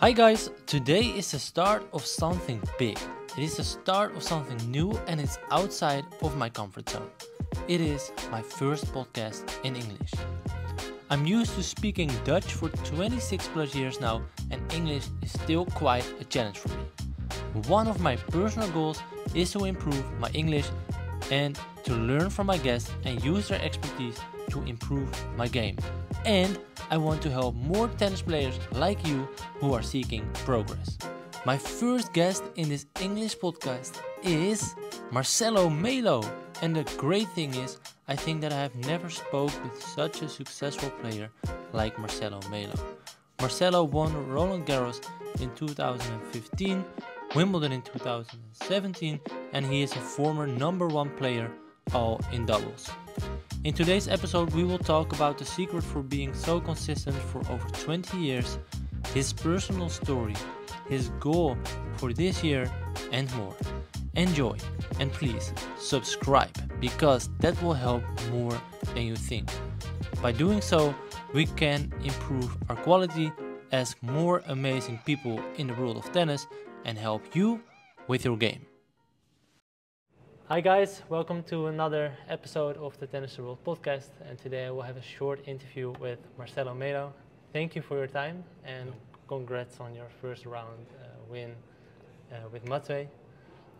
Hi guys, today is the start of something big. It is the start of something new and it's outside of my comfort zone. It is my first podcast in English. I'm used to speaking Dutch for 26 plus years now and English is still quite a challenge for me. One of my personal goals is to improve my English and to learn from my guests and use their expertise to improve my game. And I want to help more tennis players like you who are seeking progress. My first guest in this English podcast is Marcelo Melo. And the great thing is, I think that I have never spoke with such a successful player like Marcelo Melo. Marcelo won Roland Garros in 2015, Wimbledon in 2017, and he is a former #1 player, all in doubles. In today's episode, we will talk about the secret for being so consistent for over 20 years, his personal story, his goal for this year, and more. Enjoy, and please subscribe, because that will help more than you think. By doing so, we can improve our quality, ask more amazing people in the world of tennis, and help you with your game. Hi guys, welcome to another episode of the Tennis World podcast, and today I will have a short interview with Marcelo Melo. Thank you for your time and congrats on your first round win with Matwé.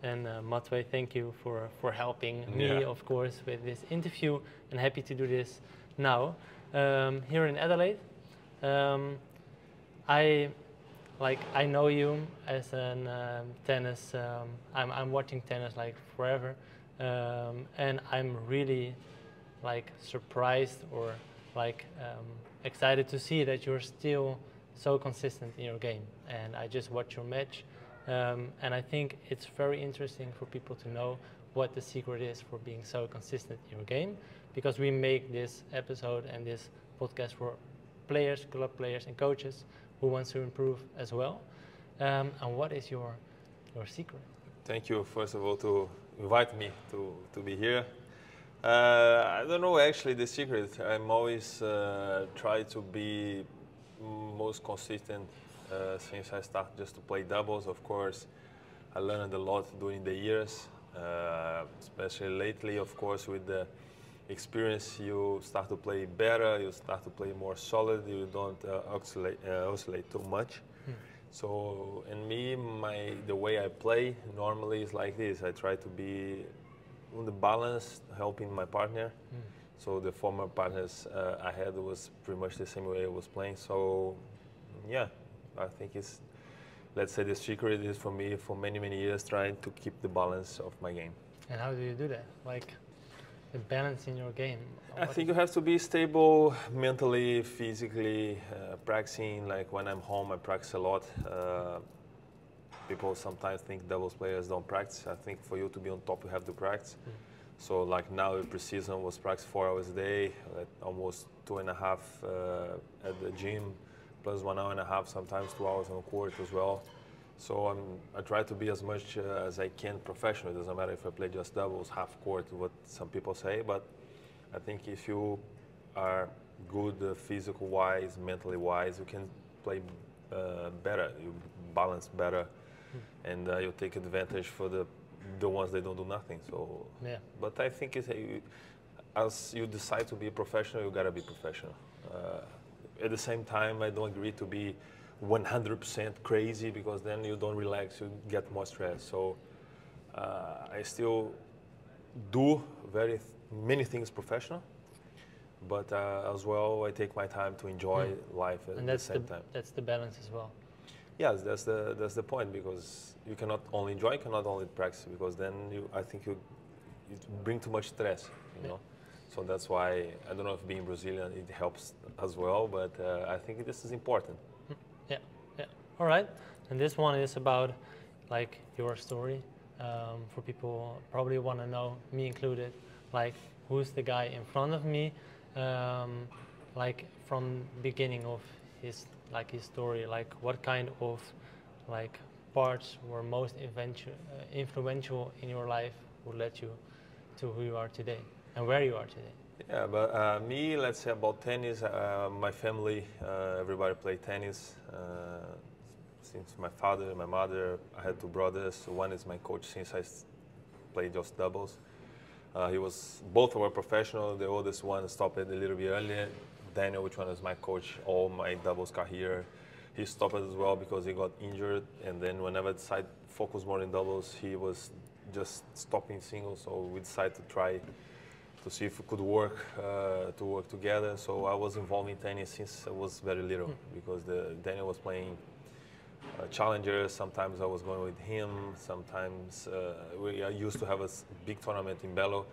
And Matwé, thank you for helping me, of course, with this interview, and happy to do this now. Here in Adelaide, I know you as a tennis. I'm watching tennis like forever, and I'm really surprised or excited to see that you're still so consistent in your game. And I just watched your match, and I think it's very interesting for people to know what the secret is for being so consistent in your game, because we make this episode and this podcast for players, club players, and coaches who wants to improve as well. And what is your secret? Thank you, first of all, to invite me to be here. I don't know actually the secret. I'm always try to be most consistent since I started just to play doubles. Of course, I learned a lot during the years, especially lately, of course, with the experience, you start to play better, you start to play more solid, you don't oscillate too much. So, and me, the way I play normally is like this. I try to be on the balance, helping my partner. So the former partners I had was pretty much the same way I was playing. So yeah, I think it's, let's say the secret is for me for many, many years trying to keep the balance of my game. And how do you do that? The balance in your game? I think you have to be stable mentally, physically, practicing. Like when I'm home, I practice a lot. People sometimes think doubles players don't practice. I think for you to be on top, you have to practice. So like now, the pre-season was practice 4 hours a day, almost 2.5 at the gym, plus 1 hour and a half, sometimes 2 hours on court as well. So I try to be as much as I can professional. It doesn't matter if I play just doubles, half court, what some people say. But I think if you are good physical-wise, mentally-wise, you can play better. You balance better, and you take advantage for the ones that don't do nothing. So, yeah. But I think as you decide to be a professional, you gotta be professional. At the same time, I don't agree to be 100% crazy, because then you don't relax, you get more stress. So I still do many things professional, but as well I take my time to enjoy life at the same time. That's the balance as well. Yes, that's the point, because you cannot only enjoy, you cannot only practice, because then I think you bring too much stress, you know. So that's why I don't know if being Brazilian it helps as well, but I think this is important. Yeah. All right. And this one is about your story. For people probably want to know, me included, who's the guy in front of me, from beginning of his story, what kind of parts were most influential in your life who led you to who you are today and where you are today. Yeah, but me, let's say about tennis, my family, everybody play tennis. since my father and my mother. I had two brothers. One is my coach since I played just doubles. Both were professional. The oldest one stopped a little bit earlier. Daniel, which one is my coach all my doubles career. He stopped as well because he got injured. And then whenever I decided to focus more in doubles, he was just stopping singles. So we decided to try to see if we could work together. So I was involved in tennis since I was very little because Daniel was playing challengers. Sometimes I was going with him. Sometimes I used to have a big tournament in Belo,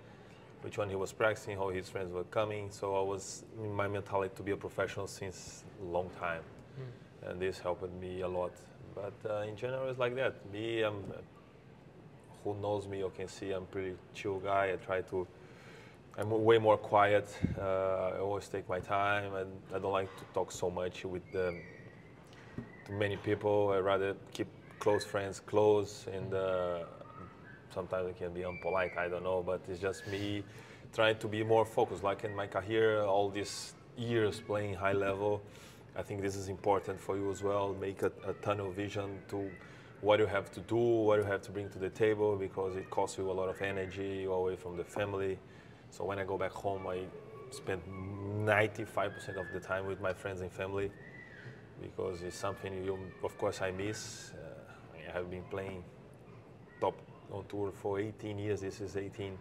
which one he was practicing, how his friends were coming. So I was in my mentality to be a professional since a long time. And this helped me a lot. But in general, it's like that. Me, who knows me or can see I'm a pretty chill guy. I'm way more quiet. I always take my time, and I don't like to talk so much with too many people. I rather keep close friends close, and sometimes it can be impolite, I don't know, but it's just me trying to be more focused. Like in my career, all these years playing high level, I think this is important for you as well. Make a tunnel vision to what you have to do, what you have to bring to the table, because it costs you a lot of energy away from the family. So when I go back home, I spend 95% of the time with my friends and family, because it's something of course, I miss. I have been playing top on tour for 18 years. This is 18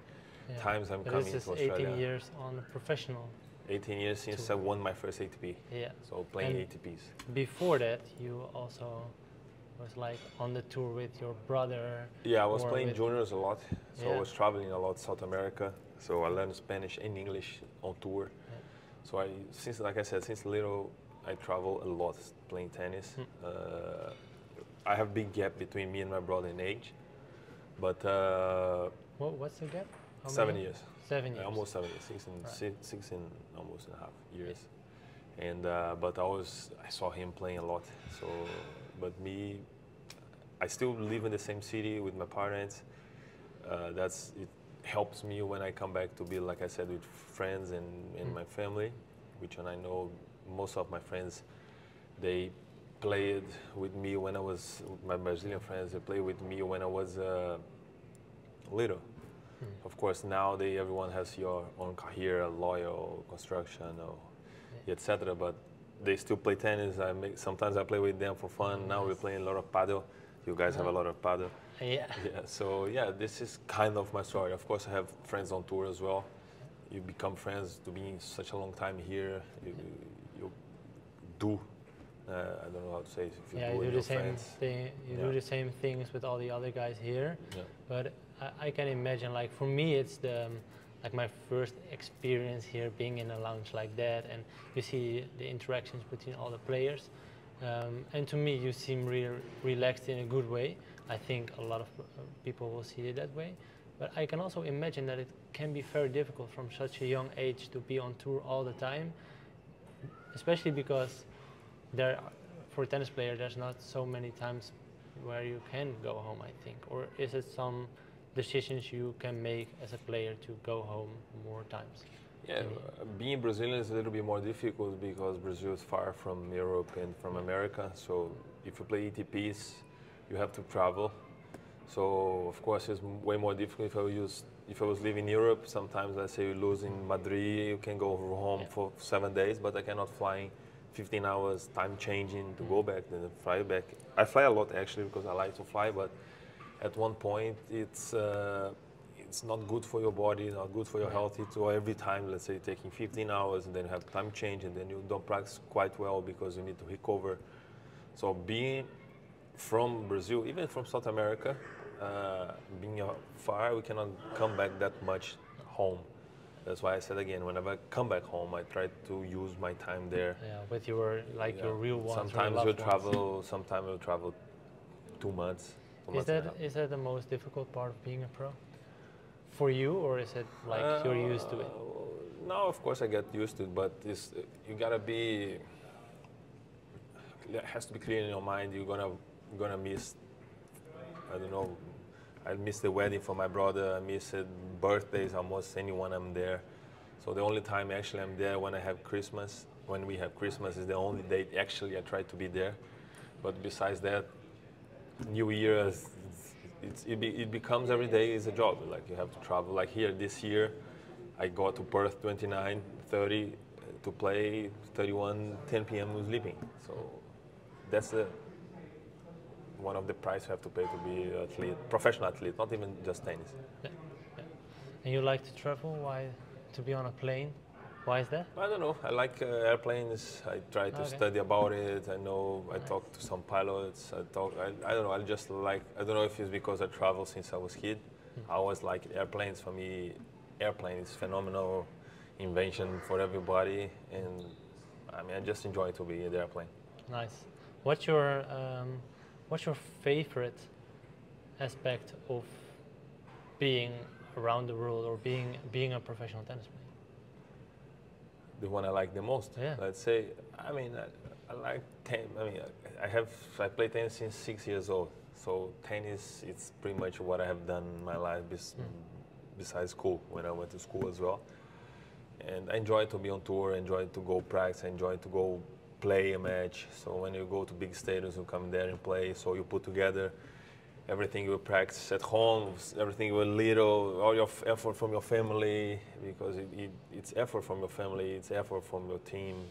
times I'm coming to Australia. 18 years on a professional. 18 years since tour. I won my first ATP. Yeah. So playing and ATPs. Before that, you also was like on the tour with your brother. Yeah, I was playing juniors a lot. So yeah. I was traveling a lot South America. So I learned Spanish and English on tour. Yeah. So like I said, since little, I travel a lot playing tennis. I have a big gap between me and my brother in age, but what's the gap? How 7 many? years. 7 years. Almost 7 years. Six and almost and a half years. And but I saw him playing a lot. So, but me, I still live in the same city with my parents. It helps me when I come back to be, like I said, with friends and my family, which I know most of my friends, they played with me when I was, my Brazilian friends, they played with me when I was little. Of course, now everyone has your own career, loyal, construction, etc. But they still play tennis. Sometimes I play with them for fun. Now we're playing a lot of paddle. You guys have a lot of paddle. Yeah. So yeah, this is kind of my story. Of course, I have friends on tour as well. You become friends to being such a long time here. You do. I don't know how to say it. If you do the same thing. You do the same things with all the other guys here. Yeah. But I can imagine, like for me, it's like my first experience here, being in a lounge like that, and you see the interactions between all the players. And to me, you seem really relaxed in a good way. I think a lot of people will see it that way. But I can also imagine that it can be very difficult from such a young age to be on tour all the time, especially because for a tennis player, there's not so many times where you can go home, I think. Or is it some decisions you can make as a player to go home more times? Yeah, being Brazilian is a little bit more difficult because Brazil is far from Europe and from America. So if you play ATPs, you have to travel. So of course it's way more difficult if I was living in Europe. Sometimes let's say you lose in Madrid, you can go home for 7 days, but I cannot fly 15 hours, time changing to go back, then fly back. I fly a lot actually because I like to fly, but at one point it's not good for your body, not good for your health. So every time, let's say, taking 15 hours and then you have time change and then you don't practice quite well because you need to recover. So being from Brazil, even from South America, being far, we cannot come back that much home. That's why I said again, whenever I come back home, I try to use my time there. Yeah, with your real ones. Sometimes we'll travel 2 months. Is that the most difficult part of being a pro? For you, or is it like you're used to it? No, of course I get used to it, but you gotta be. It has to be clear in your mind. You're gonna miss. I don't know. I missed the wedding for my brother. I missed birthdays. Almost anyone I'm there. So the only time actually I'm there when I have Christmas. When we have Christmas is the only date actually I try to be there. But besides that, New Year, it becomes every day is a job. Like you have to travel. Like here this year, I got to Perth 29, 30 to play 31, 10 p.m. was sleeping. So that's one of the price you have to pay to be an athlete, professional athlete, not even just tennis. Yeah. Yeah. And you like to travel? Why to be on a plane? Why is that? I don't know. I like airplanes. I try to study about it. I know. I talk to some pilots. I don't know. I just like. I don't know if it's because I travel since I was kid. I always like airplanes. For me, airplane is phenomenal invention for everybody, and I mean I just enjoy to be in the airplane. Nice. What's your favorite aspect of being around the world or being a professional tennis player? The one I like the most. Yeah. Let's say. I mean, I like tennis. I mean, I play tennis since 6 years old. So tennis, it's pretty much what I have done in my life besides school, when I went to school as well. And I enjoy to be on tour, enjoy to go practice, enjoy to go play a match. So when you go to big stadiums, you come there and play. So you put together everything you practice at home, everything you little, all your effort from your family, because it's effort from your family, it's effort from your team.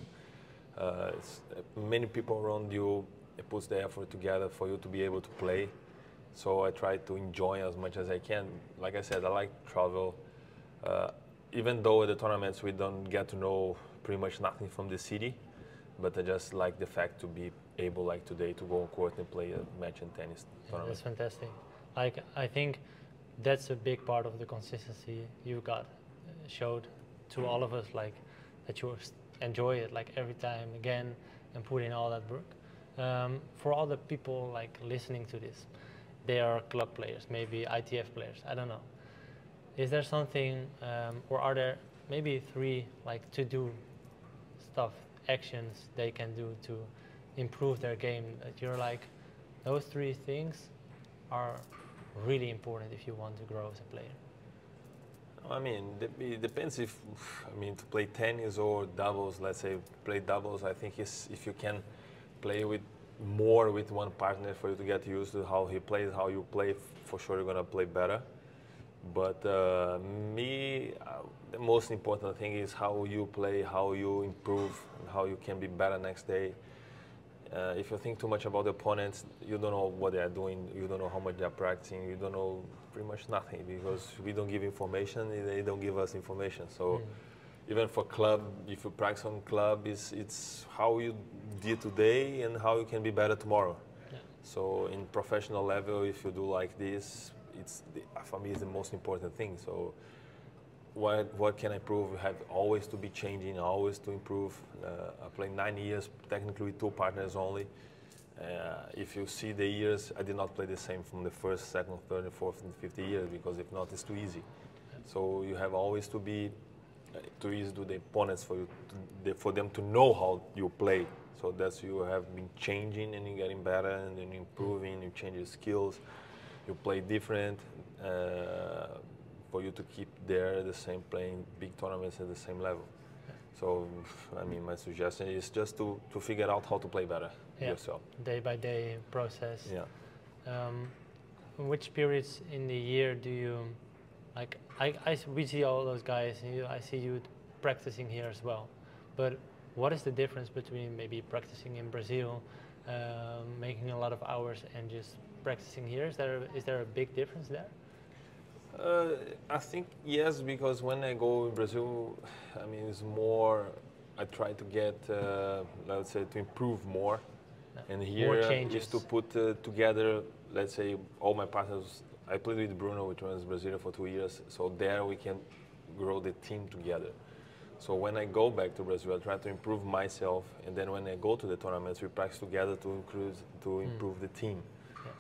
Many people around you, it puts the effort together for you to be able to play. So I try to enjoy as much as I can. Like I said, I like travel. Even though at the tournaments we don't get to know pretty much nothing from the city, but I just like the fact to be able, like today, to go on court and play a match in tennis tournament. That's fantastic. Like I think that's a big part of the consistency you got showed to all of us. Like that you enjoy it like every time again and put in all that work. For all the people like listening to this, they are club players, maybe ITF players. I don't know. Is there something, or are there maybe 3 like to-do stuff, actions they can do to improve their game that you're like, those 3 things are really important if you want to grow as a player? I mean, it depends if to play tennis or doubles. Let's say play doubles. I think if you can play more with one partner for you to get used to how he plays, how you play, for sure you're gonna play better. But the most important thing is how you play, how you improve, and how you can be better next day. If you think too much about the opponents, you don't know what they are doing, you don't know how much they are practicing, you don't know pretty much nothing, because we don't give information, they don't give us information. So even for club, if you practice on club, it's how you did today and how you can be better tomorrow. Yeah. So in professional level, if you do like this, for me, it's the most important thing. So what can I improve? I have always to be changing, always to improve. I played 9 years, technically with 2 partners only. If you see the years, I did not play the same from the first, second, third, and fourth, and 50 years, because if not, it's too easy. So you have always to be too easy to the opponents for them to know how you play. So that's you have been changing and you're getting better and then improving, you change your skills. You play different for you to keep there the same, playing big tournaments at the same level. Yeah. So, I mean, my suggestion is just to figure out how to play better yourself. Day by day process. Yeah. Which periods in the year do you, like, we see all those guys, and I see you practicing here as well. But what is the difference between maybe practicing in Brazil, making a lot of hours, and just practicing here? Is there a big difference there? I think yes, because when I go in Brazil, I mean, it's more, I try to get, let's say, to improve more. Yeah. And here is to put together, let's say, all my partners. I played with Bruno, which was Brazilian, for 2 years. So there we can grow the team together. So when I go back to Brazil, I try to improve myself. And then when I go to the tournaments, we practice together to improve the team.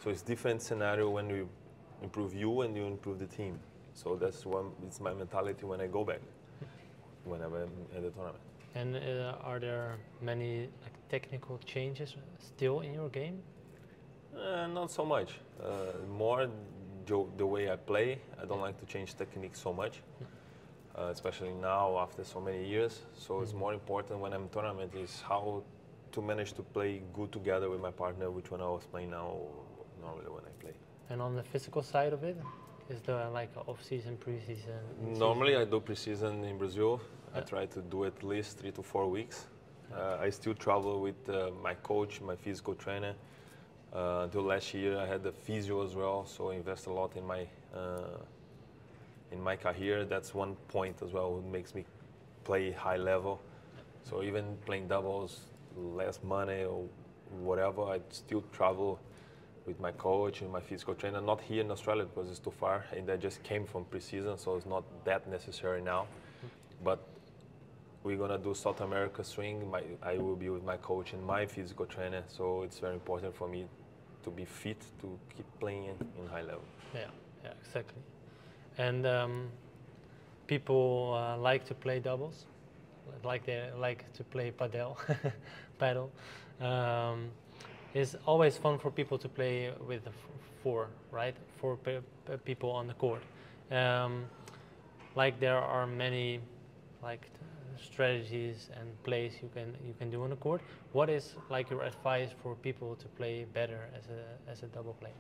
So it's different scenario when you improve you and you improve the team. So it's my mentality when I go back, when I'm at the tournament. And are there many technical changes still in your game? Not so much. More the way I play. I don't like to change technique so much, especially now after so many years. So it's more important when I'm in tournament is how to manage to play good together with my partner, which one I was playing now normally when I play. And on the physical side of it, is there like off-season, pre-season? Normally I do pre-season in Brazil. Yeah. I try to do at least 3 to 4 weeks. I still travel with my coach, my physical trainer. Until last year I had the physio as well, so I invest a lot in my career. That's one point as well, what makes me play high level. So even playing doubles, less money or whatever, I still travel with my coach and my physical trainer. Not here in Australia because it's too far, and I just came from pre-season, so it's not that necessary now. But we're gonna do South America swing. I will be with my coach and my physical trainer, so it's very important for me to be fit to keep playing in high level. Yeah, exactly. And people like to play doubles, like they like to play paddle. It's always fun for people to play with four, right? Four people on the court. Like there are many, like strategies and plays you can do on the court. What is like your advice for people to play better as a double player?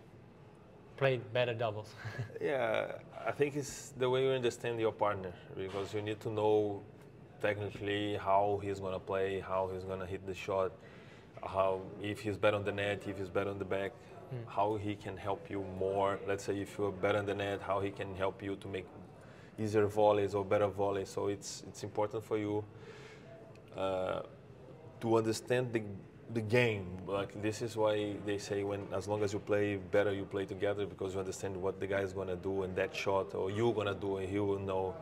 Play better doubles. Yeah, I think it's the way you understand your partner, because you need to know technically how he's gonna play, how he's gonna hit the shot, how if he's better on the net, if he's better on the back, how he can help you more. Let's say if you're better on the net, how he can help you to make easier volleys or better volleys. So it's important for you to understand the game. Like this is why they say as long as you play better, you play together, because you understand what the guy is gonna do in that shot, or you're gonna do, and he will know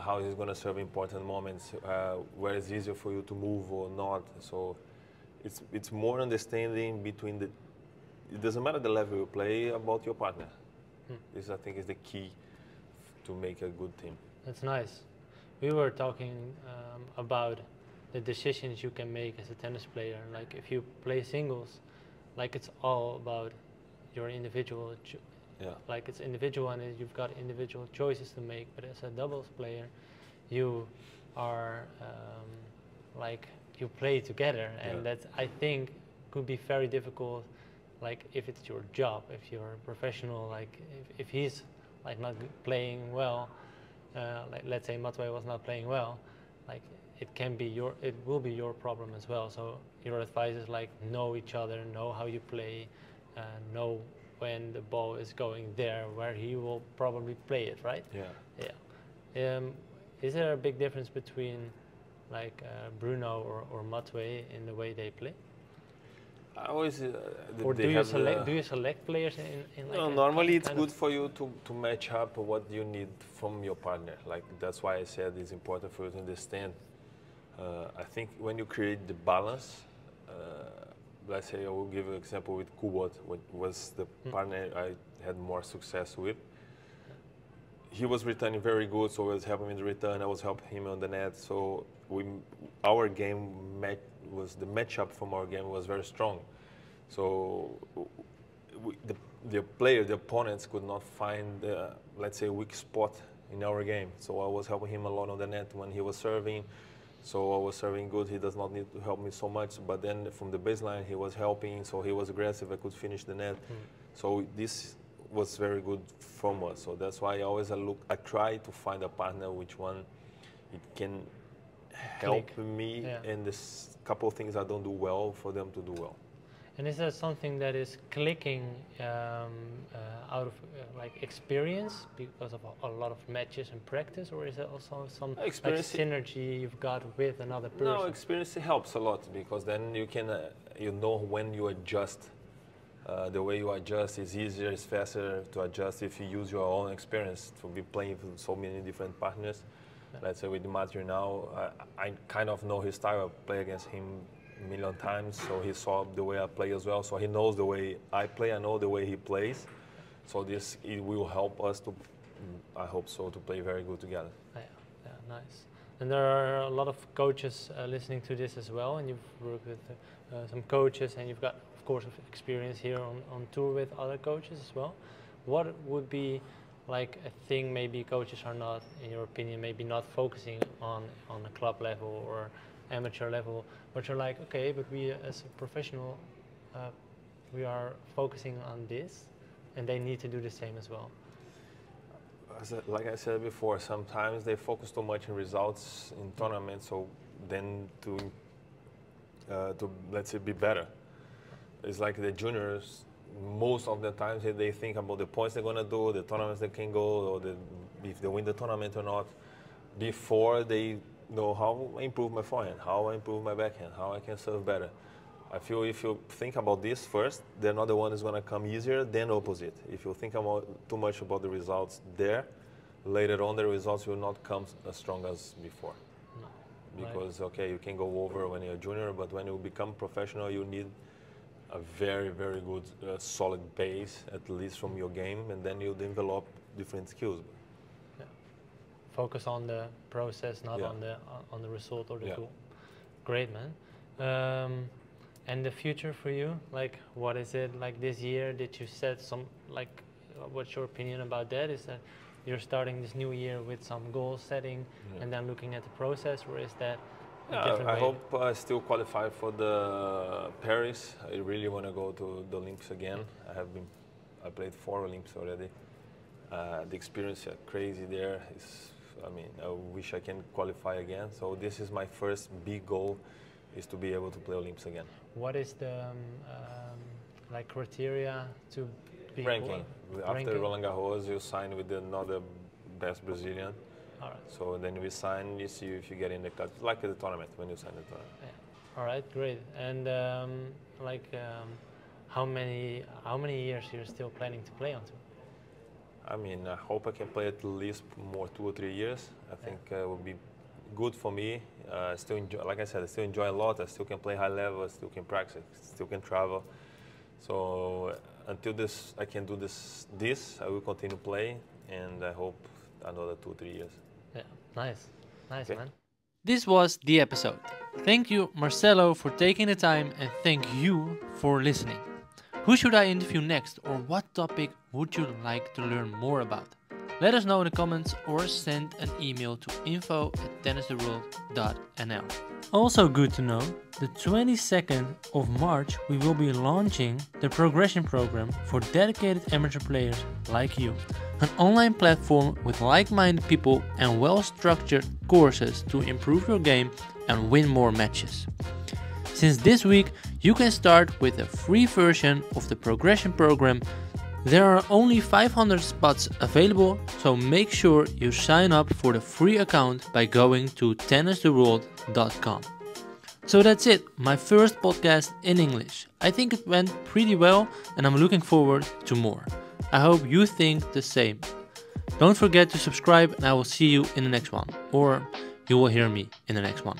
how he's gonna serve important moments, where it's easier for you to move or not. So it's more understanding between the. It doesn't matter the level you play, about your partner. This I think is the key to make a good team. That's nice. We were talking about the decisions you can make as a tennis player. Like if you play singles, like it's all about your individual. Like it's individual, and you've got individual choices to make. But as a doubles player, you are like you play together, and that I think could be very difficult. Like if it's your job, if you're a professional, like if he's like not playing well, like let's say Matwei was not playing well, like it will be your problem as well. So your advice is like know each other, know how you play, know when the ball is going there, where he will probably play it, right? Yeah. Is there a big difference between like Bruno or Matwei in the way they play? I always. Or do you select players in like? No, normally it's good for you to match up what you need from your partner. Like that's why I said it's important for you to understand. I think when you create the balance, let's say I will give an example with Kubot, which was the partner I had more success with. He was returning very good, so I was helping him in the return. I was helping him on the net. So our game the matchup from our game was very strong. So the opponents could not find, let's say, a weak spot in our game. So I was helping him a lot on the net when he was serving. So I was serving good. He does not need to help me so much. But then from the baseline, he was helping. So he was aggressive. I could finish the net. So this was very good from us. So that's why I try to find a partner which one it can help me, and this couple of things I don't do well for them to do well. And is that something that is clicking out of like experience because of a lot of matches and practice, or is it also some like synergy you've got with another person? No, experience helps a lot, because then you can you know when you adjust. The way you adjust is easier, it's faster to adjust if you use your own experience to be playing with so many different partners. Let's say with Matthew now, I kind of know his style. I play against him a million times, so he saw the way I play as well. So he knows the way I play, I know the way he plays. So it will help us to, I hope so, to play very good together. Yeah, nice. And there are a lot of coaches listening to this as well, and you've worked with some coaches, and you've got, of course, experience here on tour with other coaches as well. What would be like a thing maybe coaches are not, in your opinion, maybe not focusing on a club level or amateur level, but you're like, okay, but we as a professional we are focusing on this, and they need to do the same as well. Like I said before, sometimes they focus too much on results in tournaments, so then to let's say be better. It's like the juniors, most of the times they think about the points they're gonna do, the tournaments they can go, or if they win the tournament or not, before they know how I improve my forehand, how I improve my backhand, how I can serve better. I feel if you think about this first, the another one is going to come easier than opposite. If you think about too much about the results there, later on the results will not come as strong as before. No. Because, okay, you can go over when you're a junior, but when you become professional, you need a very, very good, solid base, at least from your game, and then you develop different skills. Yeah. Focus on the process, not on the result or the tool. Great, man. And the future for you, like what is it like this year? Did you set some, like, what's your opinion about that? Is that you're starting this new year with some goal setting and then looking at the process, or is that a different way? I hope I still qualify for the Paris. I really want to go to the Olympics again. I played 4 Olympics already. The experience is crazy there. I wish I can qualify again. So this is my first big goal, is to be able to play Olympics again. What is the like criteria to be ranking? After Roland Garros, you sign with another best Brazilian. All right. So then we sign. You see if you get in the cut, like the tournament when you sign the tournament. Yeah. All right, great. And how many years you're still planning to play on tour? I hope I can play at least more 2 or 3 years. I think it will be good for me. Still enjoy, like I said, I still enjoy a lot. I still can play high level. I still can practice. Still can travel. So until I can do this, I will continue playing, and I hope another 2 or 3 years. Yeah, nice, okay. Man. This was the episode. Thank you, Marcelo, for taking the time, and thank you for listening. Who should I interview next, or what topic would you like to learn more about? Let us know in the comments or send an email to info@tennistheworld.nl. Also good to know, the 22nd of March we will be launching the progression program for dedicated amateur players like you. An online platform with like-minded people and well-structured courses to improve your game and win more matches. Since this week you can start with a free version of the progression program. There are only 500 spots available, so make sure you sign up for the free account by going to tennistheworld.com. So that's it, my first podcast in English. I think it went pretty well and I'm looking forward to more. I hope you think the same. Don't forget to subscribe and I will see you in the next one, or you will hear me in the next one.